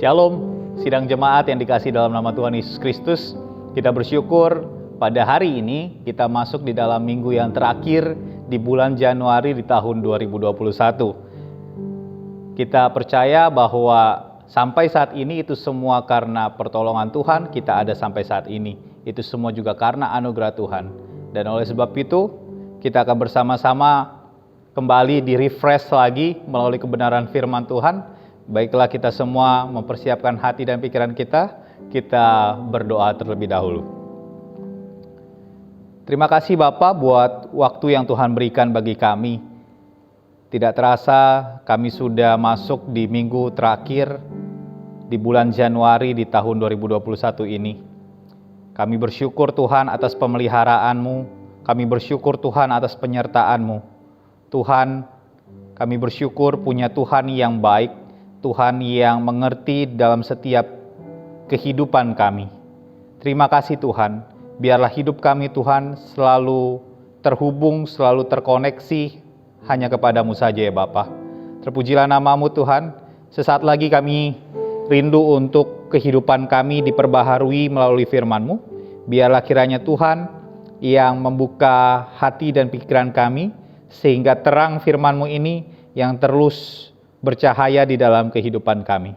Shalom, sidang jemaat yang dikasihi dalam nama Tuhan Yesus Kristus. Kita bersyukur pada hari ini kita masuk di dalam minggu yang terakhir di bulan Januari di tahun 2021. Kita percaya bahwa sampai saat ini itu semua karena pertolongan Tuhan kita ada sampai saat ini. Itu semua juga karena anugerah Tuhan. Dan oleh sebab itu kita akan bersama-sama kembali di-refresh lagi melalui kebenaran firman Tuhan. Baiklah kita semua mempersiapkan hati dan pikiran kita berdoa terlebih dahulu. Terima kasih Bapak buat waktu yang Tuhan berikan bagi kami. Tidak terasa kami sudah masuk di minggu terakhir di bulan Januari di tahun 2021 ini. Kami bersyukur Tuhan atas pemeliharaanmu, kami bersyukur Tuhan atas penyertaanmu. Tuhan, kami bersyukur punya Tuhan yang baik, Tuhan yang mengerti dalam setiap kehidupan kami. Terima kasih Tuhan, biarlah hidup kami Tuhan selalu terhubung, selalu terkoneksi hanya kepadamu saja ya Bapa. Terpujilah namamu Tuhan, sesaat lagi kami rindu untuk kehidupan kami diperbaharui melalui firman-Mu. Biarlah kiranya Tuhan yang membuka hati dan pikiran kami, sehingga terang firman-Mu ini yang terus bercahaya di dalam kehidupan kami.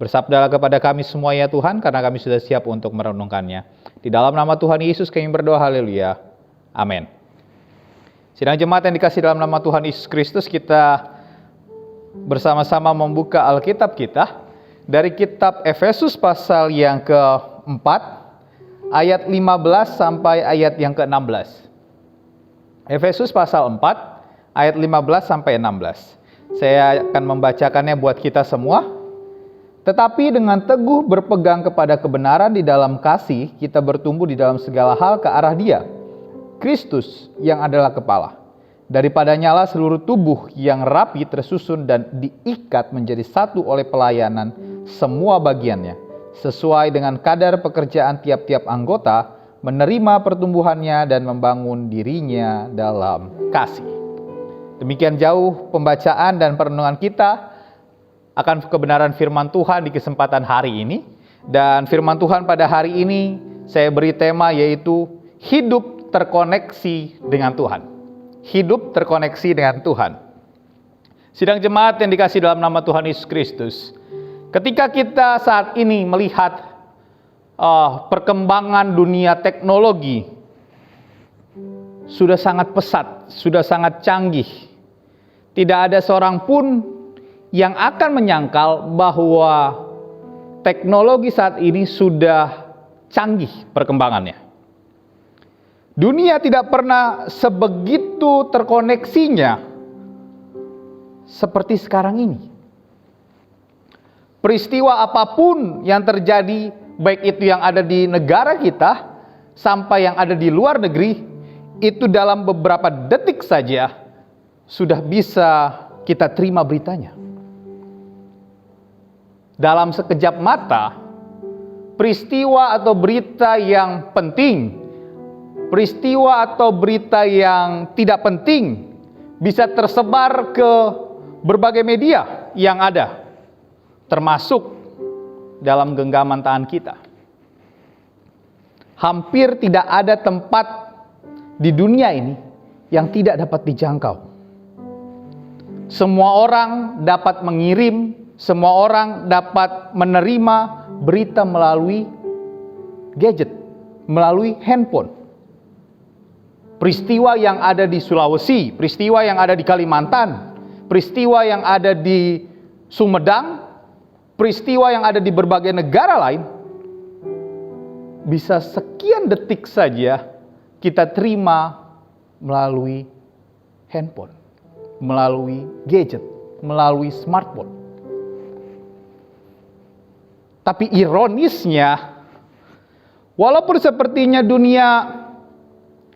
Bersabdalah kepada kami semua ya Tuhan, karena kami sudah siap untuk merenungkannya. Di dalam nama Tuhan Yesus kami berdoa, haleluya. Amin. Sidang jemaat yang dikasihi dalam nama Tuhan Yesus Kristus, kita bersama-sama membuka Alkitab kita dari kitab Efesus pasal yang keempat, ayat 15 sampai ayat yang ke-16. Efesus pasal 4, ayat 15 sampai 16. Saya akan membacakannya buat kita semua. Tetapi dengan teguh berpegang kepada kebenaran di dalam kasih, kita bertumbuh di dalam segala hal ke arah Dia, Kristus yang adalah kepala. Daripadanya lah seluruh tubuh yang rapi tersusun dan diikat menjadi satu oleh pelayanan semua bagiannya, sesuai dengan kadar pekerjaan tiap-tiap anggota, menerima pertumbuhannya dan membangun dirinya dalam kasih. Demikian jauh pembacaan dan perenungan kita akan kebenaran firman Tuhan di kesempatan hari ini. Dan firman Tuhan pada hari ini saya beri tema yaitu hidup terkoneksi dengan Tuhan. Hidup terkoneksi dengan Tuhan. Sidang jemaat yang dikasihi dalam nama Tuhan Yesus Kristus. Ketika kita saat ini melihat perkembangan dunia teknologi sudah sangat pesat, sudah sangat canggih. Tidak ada seorang pun yang akan menyangkal bahwa teknologi saat ini sudah canggih perkembangannya. Dunia tidak pernah sebegitu terkoneksinya seperti sekarang ini. Peristiwa apapun yang terjadi, baik itu yang ada di negara kita sampai yang ada di luar negeri, itu dalam beberapa detik saja sudah bisa kita terima beritanya. Dalam sekejap mata, peristiwa atau berita yang penting, peristiwa atau berita yang tidak penting bisa tersebar ke berbagai media yang ada, termasuk dalam genggaman tangan kita. Hampir tidak ada tempat di dunia ini yang tidak dapat dijangkau. Semua orang dapat mengirim, semua orang dapat menerima berita melalui gadget, melalui handphone. Peristiwa yang ada di Sulawesi, peristiwa yang ada di Kalimantan, peristiwa yang ada di Sumedang, peristiwa yang ada di berbagai negara lain, bisa sekian detik saja kita terima melalui handphone, melalui gadget, melalui smartphone. Tapi ironisnya, walaupun sepertinya dunia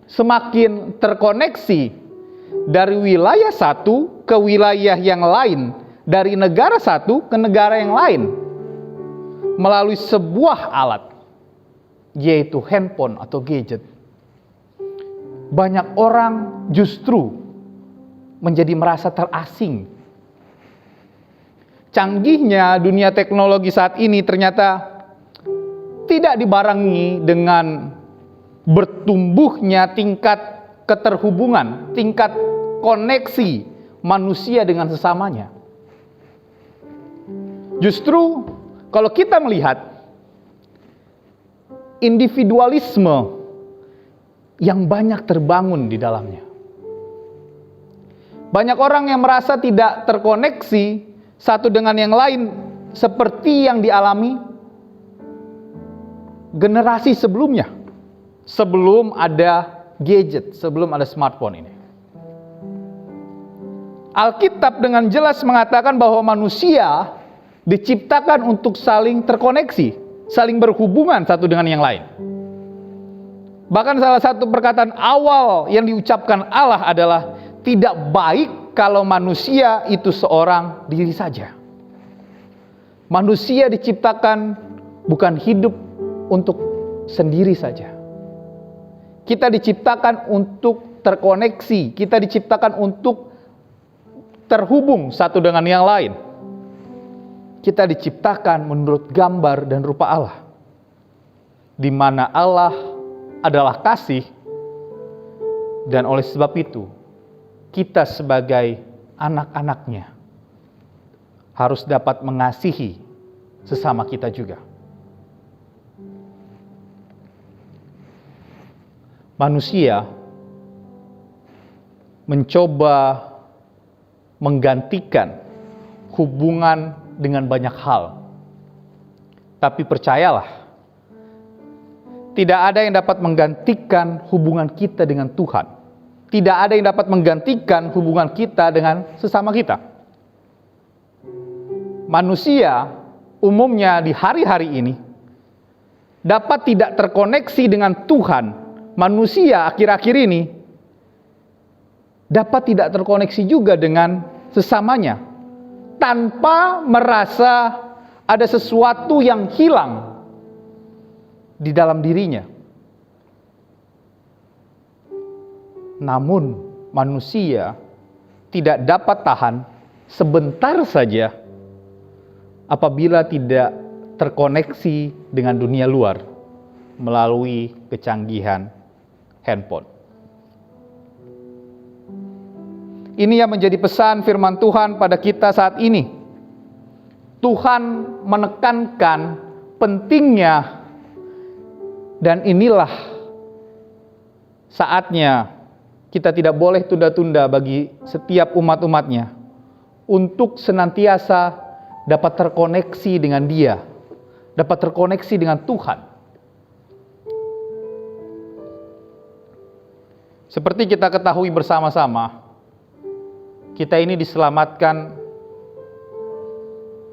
semakin terkoneksi dari wilayah satu ke wilayah yang lain, dari negara satu ke negara yang lain, melalui sebuah alat, yaitu handphone atau gadget, banyak orang justru menjadi merasa terasing. canggihnya dunia teknologi saat ini ternyata tidak dibarengi dengan bertumbuhnya tingkat keterhubungan, tingkat koneksi manusia dengan sesamanya. Justru kalau kita melihat individualisme yang banyak terbangun di dalamnya. Banyak orang yang merasa tidak terkoneksi satu dengan yang lain seperti yang dialami generasi sebelumnya. Sebelum ada gadget, sebelum ada smartphone ini. Alkitab dengan jelas mengatakan bahwa manusia diciptakan untuk saling terkoneksi, saling berhubungan satu dengan yang lain. Bahkan salah satu perkataan awal yang diucapkan Allah adalah tidak baik kalau manusia itu seorang diri saja. Manusia diciptakan bukan hidup untuk sendiri saja. Kita diciptakan untuk terkoneksi, kita diciptakan untuk terhubung satu dengan yang lain. Kita diciptakan menurut gambar dan rupa Allah, di mana Allah adalah kasih, dan oleh sebab itu kita sebagai anak-anaknya harus dapat mengasihi sesama kita juga. Manusia mencoba menggantikan hubungan dengan banyak hal. Tapi percayalah, tidak ada yang dapat menggantikan hubungan kita dengan Tuhan. Tidak ada yang dapat menggantikan hubungan kita dengan sesama kita. Manusia umumnya di hari-hari ini dapat tidak terkoneksi dengan Tuhan. Manusia akhir-akhir ini dapat tidak terkoneksi juga dengan sesamanya tanpa merasa ada sesuatu yang hilang di dalam dirinya. Namun manusia tidak dapat tahan sebentar saja apabila tidak terkoneksi dengan dunia luar melalui kecanggihan handphone. Ini yang menjadi pesan firman Tuhan pada kita saat ini. Tuhan menekankan pentingnya, dan inilah saatnya kita tidak boleh tunda-tunda bagi setiap umat-umatnya untuk senantiasa dapat terkoneksi dengan Dia, dapat terkoneksi dengan Tuhan. Seperti kita ketahui bersama-sama, kita ini diselamatkan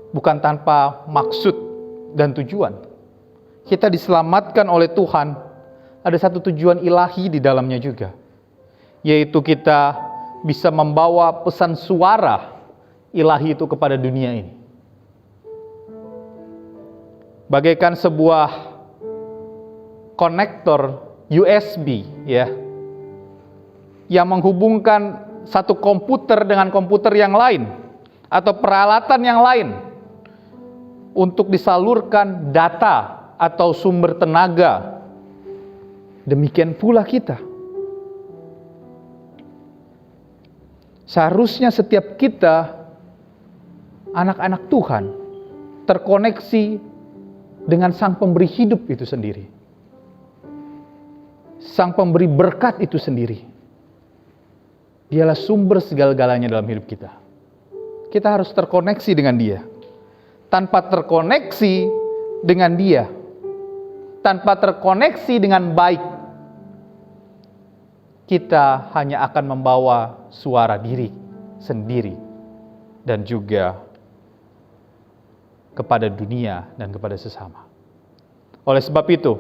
bukan tanpa maksud dan tujuan. Kita diselamatkan oleh Tuhan, ada satu tujuan ilahi di dalamnya juga, yaitu kita bisa membawa pesan suara ilahi itu kepada dunia ini. Bagaikan sebuah konektor USB, ya, yang menghubungkan satu komputer dengan komputer yang lain atau peralatan yang lain untuk disalurkan data atau sumber tenaga. Demikian pula kita. Seharusnya setiap kita, anak-anak Tuhan, terkoneksi dengan Sang Pemberi hidup itu sendiri, Sang Pemberi berkat itu sendiri. Dialah sumber segala-galanya dalam hidup kita. Kita harus terkoneksi dengan Dia. Tanpa terkoneksi dengan Dia, tanpa terkoneksi dengan baik, kita hanya akan membawa suara diri sendiri dan juga kepada dunia dan kepada sesama. Oleh sebab itu,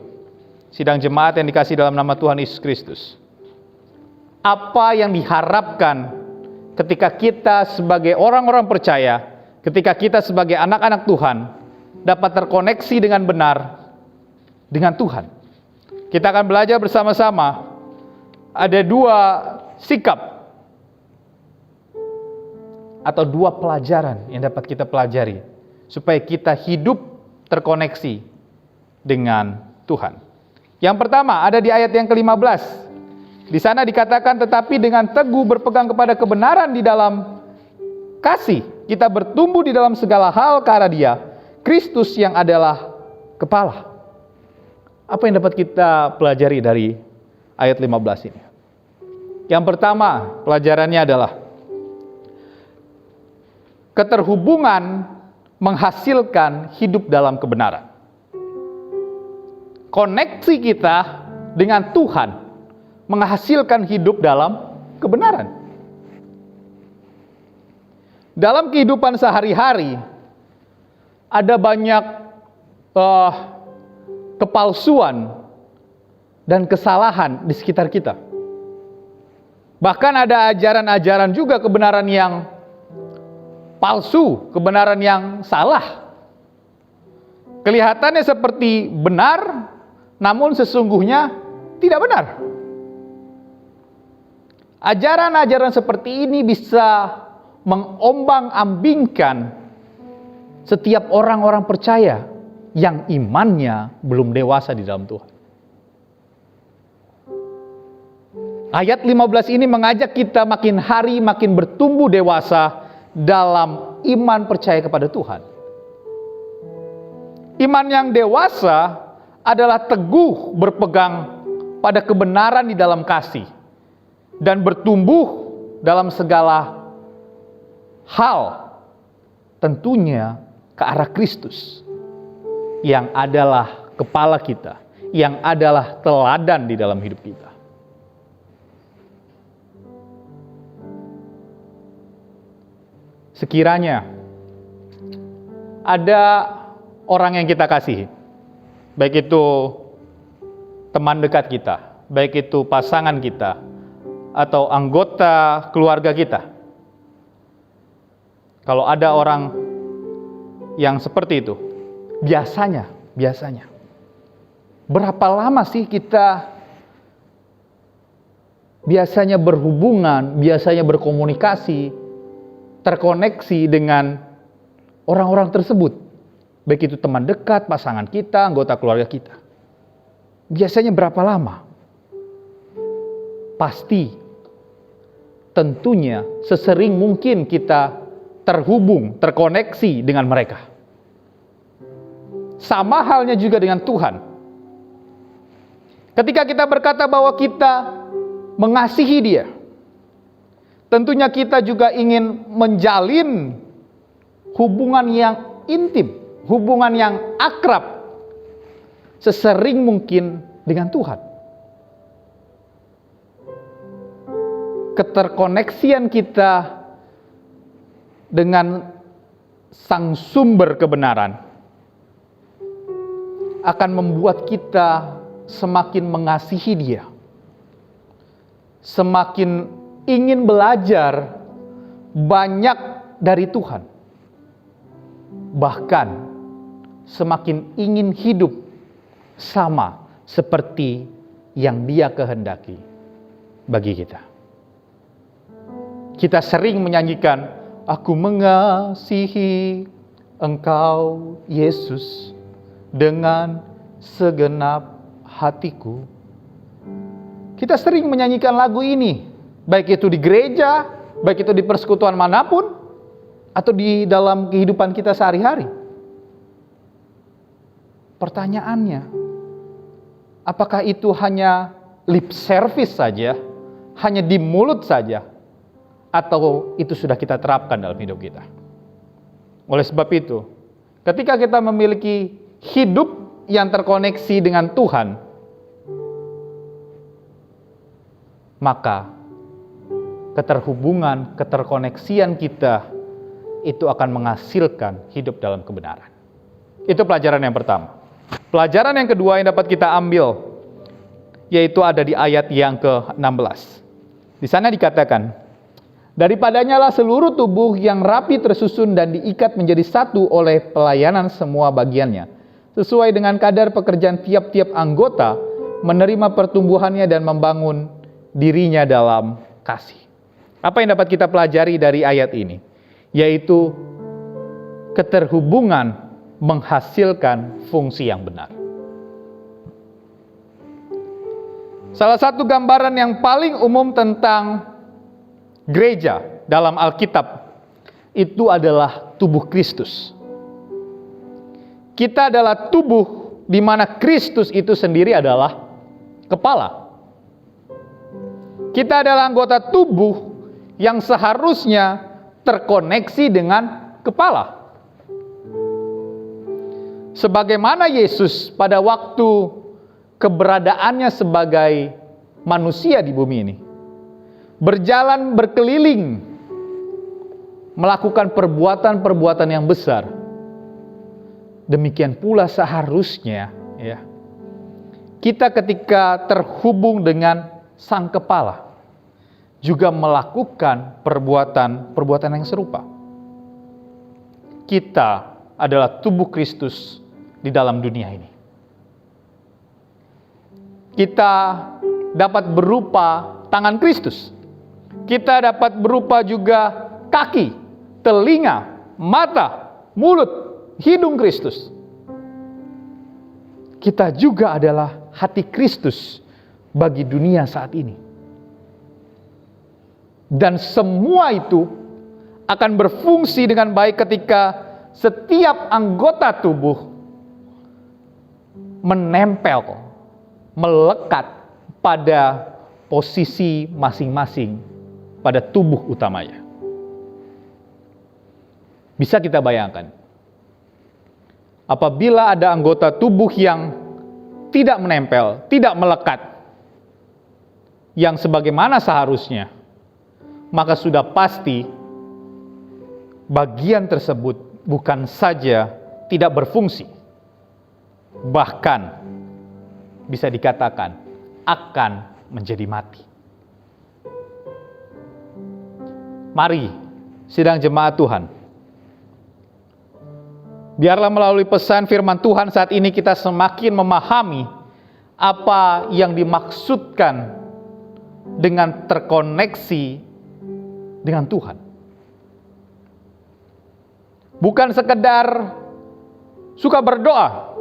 sidang jemaat yang dikasihi dalam nama Tuhan Yesus Kristus, apa yang diharapkan ketika kita sebagai orang-orang percaya, ketika kita sebagai anak-anak Tuhan dapat terkoneksi dengan benar dengan Tuhan? Kita akan belajar bersama-sama. Ada dua sikap, atau dua pelajaran yang dapat kita pelajari supaya kita hidup terkoneksi dengan Tuhan. Yang pertama ada di ayat yang ke-15. Di sana dikatakan, tetapi dengan teguh berpegang kepada kebenaran di dalam kasih, kita bertumbuh di dalam segala hal ke arah Dia, Kristus yang adalah kepala. Apa yang dapat kita pelajari dari ayat 15 ini? Yang pertama, pelajarannya adalah keterhubungan menghasilkan hidup dalam kebenaran. Koneksi kita dengan Tuhan menghasilkan hidup dalam kebenaran. Dalam kehidupan sehari-hari ada banyak kepalsuan dan kesalahan di sekitar kita. Bahkan ada ajaran-ajaran juga kebenaran yang palsu, kebenaran yang salah. Kelihatannya seperti benar, namun sesungguhnya tidak benar. Ajaran-ajaran seperti ini bisa mengombang-ambingkan setiap orang-orang percaya yang imannya belum dewasa di dalam Tuhan. Ayat 15 ini mengajak kita makin hari makin bertumbuh dewasa dalam iman percaya kepada Tuhan. Iman yang dewasa adalah teguh berpegang pada kebenaran di dalam kasih dan bertumbuh dalam segala hal, tentunya ke arah Kristus yang adalah kepala kita, yang adalah teladan di dalam hidup kita. Sekiranya ada orang yang kita kasihi, baik itu teman dekat kita, baik itu pasangan kita, atau anggota keluarga kita. Kalau ada orang yang seperti itu, biasanya, berapa lama sih kita biasanya berhubungan, biasanya berkomunikasi, terkoneksi dengan orang-orang tersebut, baik itu teman dekat, pasangan kita, anggota keluarga kita. Biasanya berapa lama? Pasti, tentunya sesering mungkin kita terhubung, terkoneksi dengan mereka. Sama halnya juga dengan Tuhan. Ketika kita berkata bahwa kita mengasihi Dia, tentunya kita juga ingin menjalin hubungan yang intim, hubungan yang akrab, sesering mungkin dengan Tuhan. Keterkoneksian kita dengan Sang Sumber kebenaran akan membuat kita semakin mengasihi Dia, semakin ingin belajar banyak dari Tuhan, bahkan semakin ingin hidup sama seperti yang Dia kehendaki bagi kita. Kita sering menyanyikan, aku mengasihi Engkau Yesus dengan segenap hatiku. Kita sering menyanyikan lagu ini, baik itu di gereja, baik itu di persekutuan manapun, atau di dalam kehidupan kita sehari-hari. Pertanyaannya, apakah itu hanya lip service saja, hanya di mulut saja, atau itu sudah kita terapkan dalam hidup kita? Oleh sebab itu, ketika kita memiliki hidup yang terkoneksi dengan Tuhan, maka keterhubungan, keterkoneksian kita itu akan menghasilkan hidup dalam kebenaran. Itu pelajaran yang pertama. Pelajaran yang kedua yang dapat kita ambil, yaitu ada di ayat yang ke-16. Di sana dikatakan, daripadanya lah seluruh tubuh yang rapi tersusun dan diikat menjadi satu oleh pelayanan semua bagiannya, sesuai dengan kadar pekerjaan tiap-tiap anggota, menerima pertumbuhannya dan membangun dirinya dalam kasih. Apa yang dapat kita pelajari dari ayat ini? yaitu keterhubungan menghasilkan fungsi yang benar. Salah satu gambaran yang paling umum tentang gereja dalam Alkitab itu adalah tubuh Kristus. Kita adalah tubuh di mana Kristus itu sendiri adalah kepala. Kita adalah anggota tubuh yang seharusnya terkoneksi dengan kepala. Sebagaimana Yesus pada waktu keberadaannya sebagai manusia di bumi ini, berjalan berkeliling, melakukan perbuatan-perbuatan yang besar. Demikian pula seharusnya kita ketika terhubung dengan Sang Kepala juga melakukan perbuatan-perbuatan yang serupa. Kita adalah tubuh Kristus di dalam dunia ini. Kita dapat berupa tangan Kristus. Kita dapat berupa juga kaki, telinga, mata, mulut, hidung Kristus. Kita juga adalah hati Kristus bagi dunia saat ini. Dan semua itu akan berfungsi dengan baik ketika setiap anggota tubuh menempel, melekat pada posisi masing-masing pada tubuh utamanya. Bisa kita bayangkan, apabila ada anggota tubuh yang tidak menempel, tidak melekat, yang sebagaimana seharusnya, maka sudah pasti bagian tersebut bukan saja tidak berfungsi, bahkan bisa dikatakan akan menjadi mati. Mari, sidang jemaat Tuhan, biarlah melalui pesan firman Tuhan saat ini kita semakin memahami apa yang dimaksudkan dengan terkoneksi dengan Tuhan. Bukan sekedar suka berdoa,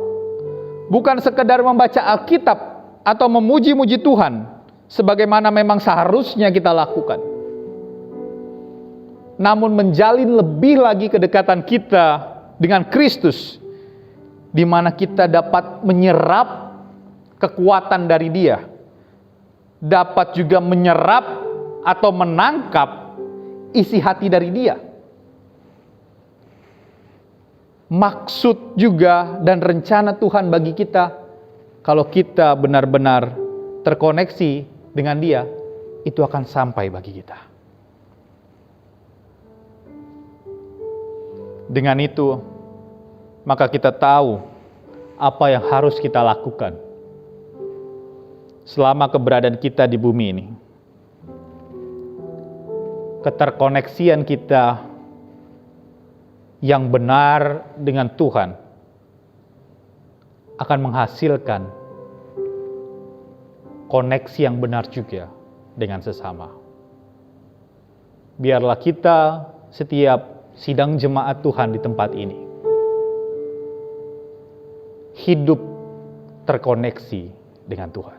bukan sekedar membaca Alkitab atau memuji-muji Tuhan sebagaimana memang seharusnya kita lakukan. Namun menjalin lebih lagi kedekatan kita dengan Kristus, di mana kita dapat menyerap kekuatan dari Dia, dapat juga menyerap atau menangkap isi hati dari Dia. Maksud juga dan rencana Tuhan bagi kita, kalau kita benar-benar terkoneksi dengan Dia, itu akan sampai bagi kita. Dengan itu, maka kita tahu apa yang harus kita lakukan selama keberadaan kita di bumi ini. Keterkoneksian kita yang benar dengan Tuhan akan menghasilkan koneksi yang benar juga dengan sesama. Biarlah kita setiap sidang jemaat Tuhan di tempat ini hidup terkoneksi dengan Tuhan.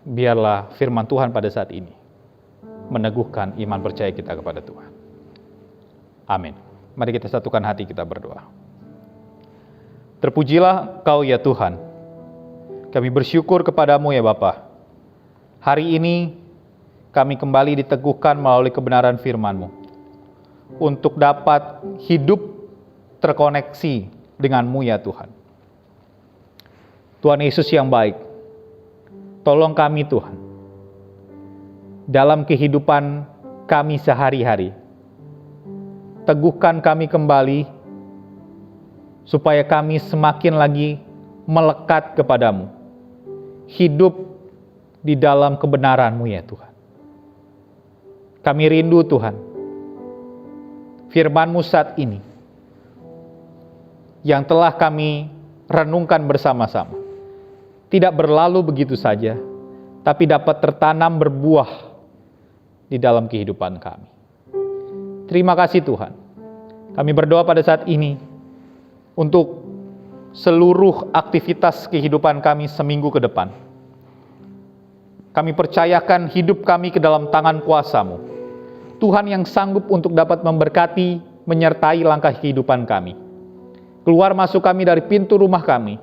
Biarlah firman Tuhan pada saat ini meneguhkan iman percaya kita kepada Tuhan. Amin. Mari kita satukan hati, kita berdoa. Terpujilah Kau ya Tuhan. Kami bersyukur kepadamu ya Bapa. Hari ini kami kembali diteguhkan melalui kebenaran firman-Mu untuk dapat hidup terkoneksi dengan-Mu ya Tuhan. Tuhan Yesus yang baik, tolong kami Tuhan, dalam kehidupan kami sehari-hari, teguhkan kami kembali, supaya kami semakin lagi melekat kepadamu, hidup di dalam kebenaran-Mu ya Tuhan. Kami rindu Tuhan, firman-Mu saat ini, yang telah kami renungkan bersama-sama, tidak berlalu begitu saja, tapi dapat tertanam berbuah di dalam kehidupan kami. Terima kasih Tuhan. Kami berdoa pada saat ini untuk seluruh aktivitas kehidupan kami seminggu ke depan. Kami percayakan hidup kami ke dalam tangan kuasa-Mu. Tuhan yang sanggup untuk dapat memberkati, menyertai langkah kehidupan kami. Keluar masuk kami dari pintu rumah kami,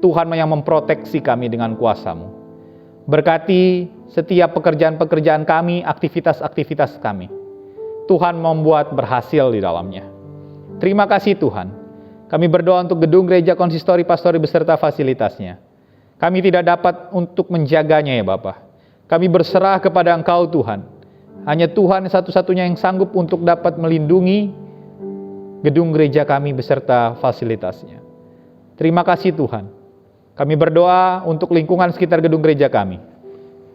Tuhan yang memproteksi kami dengan kuasa-Mu. Berkati setiap pekerjaan-pekerjaan kami, aktivitas-aktivitas kami. Tuhan membuat berhasil di dalamnya. Terima kasih Tuhan. Kami berdoa untuk gedung gereja konsistori pastori beserta fasilitasnya. Kami tidak dapat untuk menjaganya ya Bapa. Kami berserah kepada Engkau Tuhan. Hanya Tuhan satu-satunya yang sanggup untuk dapat melindungi gedung gereja kami beserta fasilitasnya. Terima kasih Tuhan. Kami berdoa untuk lingkungan sekitar gedung gereja kami.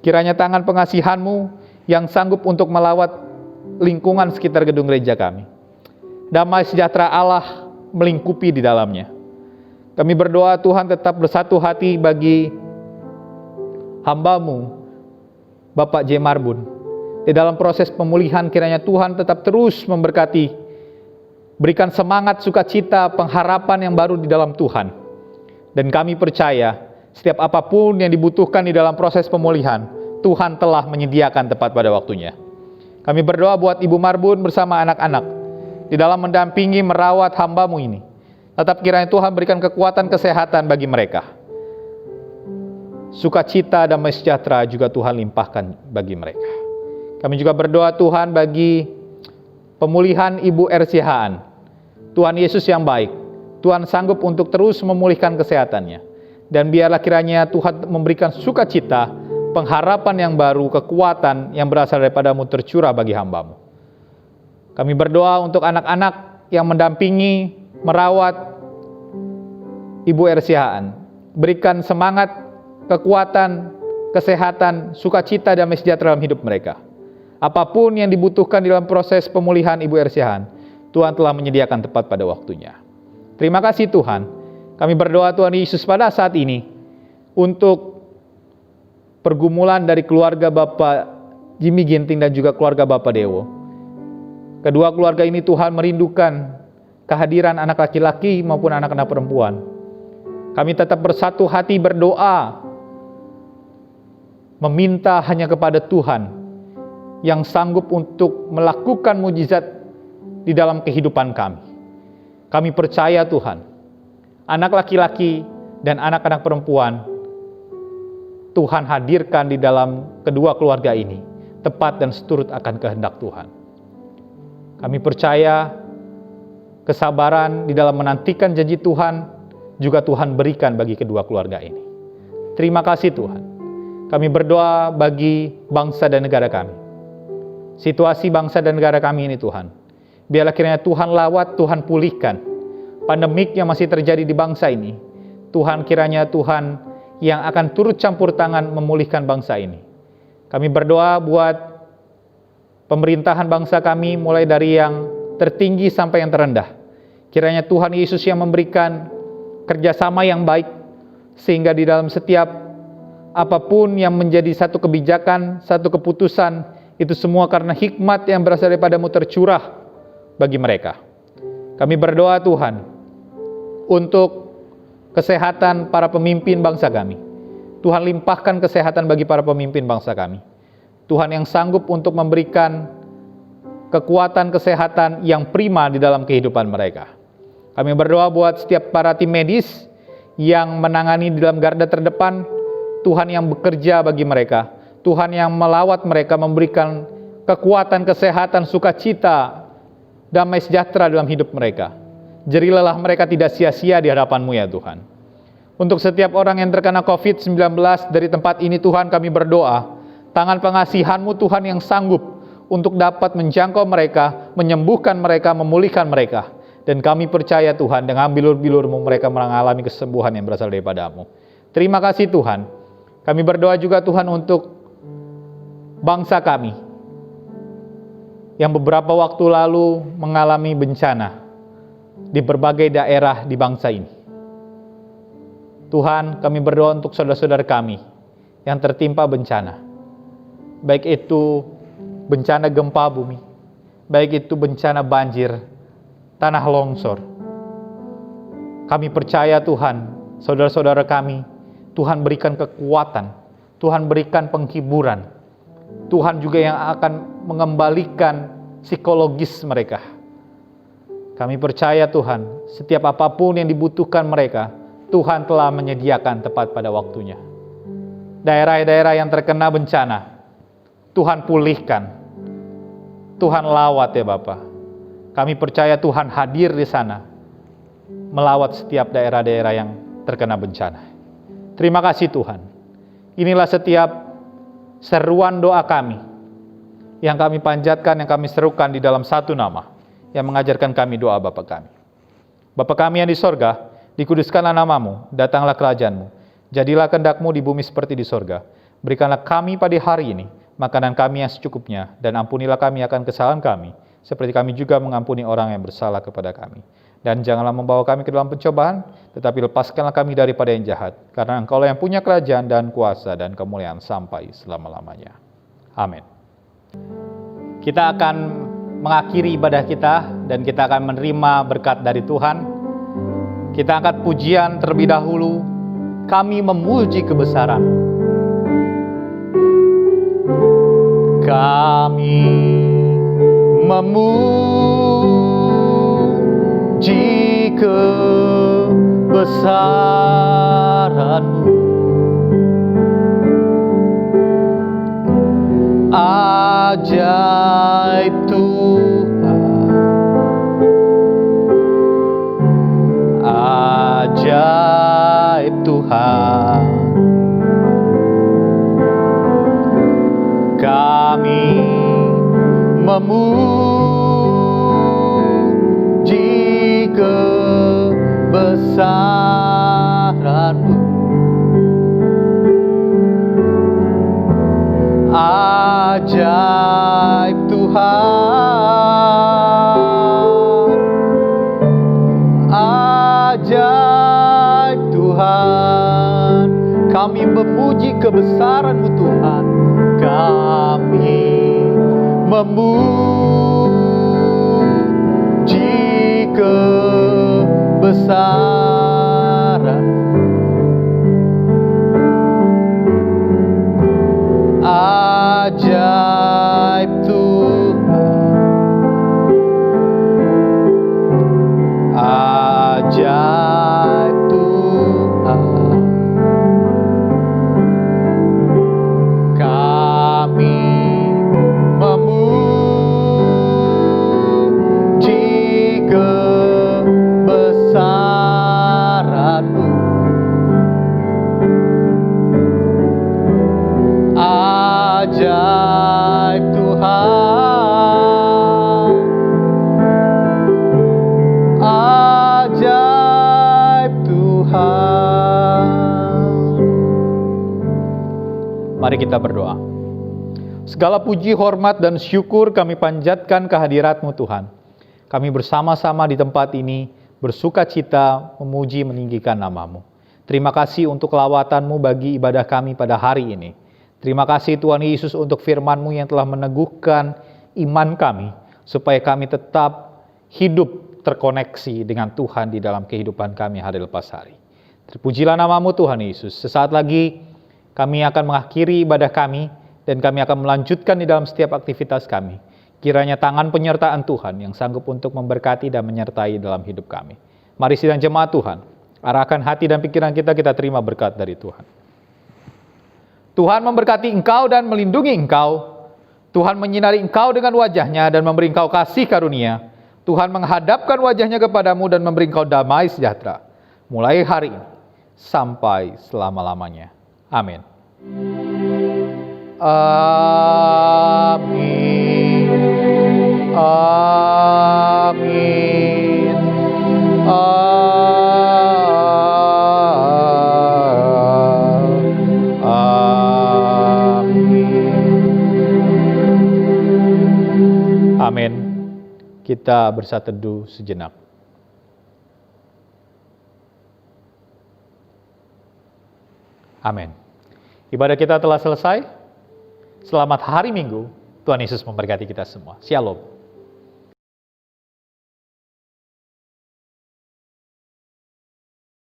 Kiranya tangan pengasihan-Mu yang sanggup untuk melawat lingkungan sekitar gedung gereja kami. Damai sejahtera Allah melingkupi di dalamnya. Kami berdoa Tuhan tetap bersatu hati bagi hamba-Mu, Bapak J. Marbun. Di dalam proses pemulihan kiranya Tuhan tetap terus memberkati, berikan semangat, sukacita, pengharapan yang baru di dalam Tuhan. Dan kami percaya setiap apapun yang dibutuhkan di dalam proses pemulihan, Tuhan telah menyediakan tepat pada waktunya. Kami berdoa buat Ibu Marbun bersama anak-anak di dalam mendampingi, merawat hamba-Mu ini. Tetap kiranya Tuhan berikan kekuatan kesehatan bagi mereka. Sukacita, damai sejahtera juga Tuhan limpahkan bagi mereka. Kami juga berdoa Tuhan bagi pemulihan Ibu RCH-an. Tuhan Yesus yang baik, Tuhan sanggup untuk terus memulihkan kesehatannya. Dan biarlah kiranya Tuhan memberikan sukacita, pengharapan yang baru, kekuatan yang berasal daripada-Mu tercurah bagi hamba-Mu. Kami berdoa untuk anak-anak yang mendampingi, merawat Ibu RCH-an. Berikan semangat, kekuatan, kesehatan, sukacita, damai sejahtera dalam hidup mereka. Apapun yang dibutuhkan dalam proses pemulihan Ibu RCH-an, Tuhan telah menyediakan tepat pada waktunya. Terima kasih Tuhan. Kami berdoa Tuhan Yesus pada saat ini untuk pergumulan dari keluarga Bapak Jimmy Ginting dan juga keluarga Bapak Dewo. Kedua keluarga ini Tuhan merindukan kehadiran anak laki-laki maupun anak-anak perempuan. Kami tetap bersatu hati berdoa, meminta hanya kepada Tuhan yang sanggup untuk melakukan mujizat di dalam kehidupan kami. Kami percaya Tuhan, anak laki-laki dan anak-anak perempuan Tuhan hadirkan di dalam kedua keluarga ini, tepat dan seturut akan kehendak Tuhan. Kami percaya kesabaran di dalam menantikan janji Tuhan, juga Tuhan berikan bagi kedua keluarga ini. Terima kasih Tuhan. Kami berdoa bagi bangsa dan negara kami. Situasi bangsa dan negara kami ini Tuhan, biarlah kiranya Tuhan lawat, Tuhan pulihkan. Pandemik yang masih terjadi di bangsa ini, Tuhan kiranya Tuhan yang akan turut campur tangan memulihkan bangsa ini. Kami berdoa buat pemerintahan bangsa kami mulai dari yang tertinggi sampai yang terendah. Kiranya Tuhan Yesus yang memberikan kerjasama yang baik, sehingga di dalam setiap apapun yang menjadi satu kebijakan, satu keputusan, itu semua karena hikmat yang berasal daripada-Mu tercurah bagi mereka. Kami berdoa Tuhan untuk kesehatan para pemimpin bangsa kami. Tuhan limpahkan kesehatan bagi para pemimpin bangsa kami. Tuhan yang sanggup untuk memberikan kekuatan kesehatan yang prima di dalam kehidupan mereka. Kami berdoa buat setiap para tim medis yang menangani di dalam garda terdepan. Tuhan yang bekerja bagi mereka. Tuhan yang melawat mereka, memberikan kekuatan kesehatan, sukacita, damai sejahtera dalam hidup mereka. Jerilah mereka tidak sia-sia di hadapan-Mu ya Tuhan. Untuk setiap orang yang terkena COVID-19 dari tempat ini Tuhan kami berdoa, tangan pengasihan-Mu Tuhan yang sanggup untuk dapat menjangkau mereka, menyembuhkan mereka, memulihkan mereka. Dan kami percaya Tuhan dengan bilur-bilur-Mu mereka mengalami kesembuhan yang berasal daripada-Mu. Terima kasih Tuhan. Kami berdoa juga Tuhan untuk bangsa kami yang beberapa waktu lalu mengalami bencana di berbagai daerah di bangsa ini. Tuhan, kami berdoa untuk saudara-saudara kami yang tertimpa bencana. Baik itu bencana gempa bumi, baik itu bencana banjir, tanah longsor. Kami percaya Tuhan, saudara-saudara kami, Tuhan berikan kekuatan, Tuhan berikan penghiburan, Tuhan juga yang akan mengembalikan psikologis mereka. Kami percaya Tuhan, setiap apapun yang dibutuhkan mereka, Tuhan telah menyediakan tepat pada waktunya. Daerah-daerah yang terkena bencana, Tuhan pulihkan, Tuhan lawat ya Bapa. Kami percaya Tuhan hadir di sana, melawat setiap daerah-daerah yang terkena bencana. Terima kasih Tuhan. Inilah setiap seruan doa kami, yang kami panjatkan, yang kami serukan di dalam satu nama, yang mengajarkan kami doa Bapa kami. Bapa kami yang di sorga, dikuduskanlah namamu, datanglah kerajaanmu, jadilah kehendak-Mu di bumi seperti di sorga. Berikanlah kami pada hari ini makanan kami yang secukupnya, dan ampunilah kami akan kesalahan kami, seperti kami juga mengampuni orang yang bersalah kepada kami. Dan janganlah membawa kami ke dalam pencobaan, tetapi lepaskanlah kami daripada yang jahat, karena Engkau-lah yang punya kerajaan dan kuasa dan kemuliaan sampai selama-lamanya. Amin. Kita akan mengakhiri ibadah kita, dan kita akan menerima berkat dari Tuhan. Kita angkat pujian terlebih dahulu. Kami memuji kebesaran-Mu. Kami memuji kebesaran-Mu. Ajaib Tuhan, ajaib Tuhan. Kami memuji kebesaran-Mu. Ajaib Tuhan, ajaib Tuhan. Kami memuji kebesaran-Mu Tuhan. Kami memuji kebesaran-Mu. Ajaib Tuhan, ajaib Tuhan. Kami memuji kebesaran-Mu. Ajaib Tuhan, ajaib Tuhan. Mari kita berdoa. Segala puji, hormat, dan syukur kami panjatkan kehadirat-Mu Tuhan. Kami bersama-sama di tempat ini bersuka cita memuji meninggikan nama-Mu. Terima kasih untuk lawatan-Mu bagi ibadah kami pada hari ini. Terima kasih Tuhan Yesus untuk firman-Mu yang telah meneguhkan iman kami, supaya kami tetap hidup terkoneksi dengan Tuhan di dalam kehidupan kami hari lepas hari. Terpujilah nama-Mu Tuhan Yesus. Sesaat lagi kami akan mengakhiri ibadah kami, dan kami akan melanjutkan di dalam setiap aktivitas kami. Kiranya tangan penyertaan Tuhan yang sanggup untuk memberkati dan menyertai dalam hidup kami. Mari sidang jemaat Tuhan, arahkan hati dan pikiran kita terima berkat dari Tuhan. Tuhan memberkati engkau dan melindungi engkau. Tuhan menyinari engkau dengan wajah-Nya dan memberi engkau kasih karunia. Tuhan menghadapkan wajah-Nya kepadamu dan memberi engkau damai sejahtera. Mulai hari ini sampai selama-lamanya. Amin. Amin. Amin. Amin. Kita bersatu teduh sejenak. Amin. Ibadah kita telah selesai. Selamat hari Minggu. Tuhan Yesus memberkati kita semua. Shalom.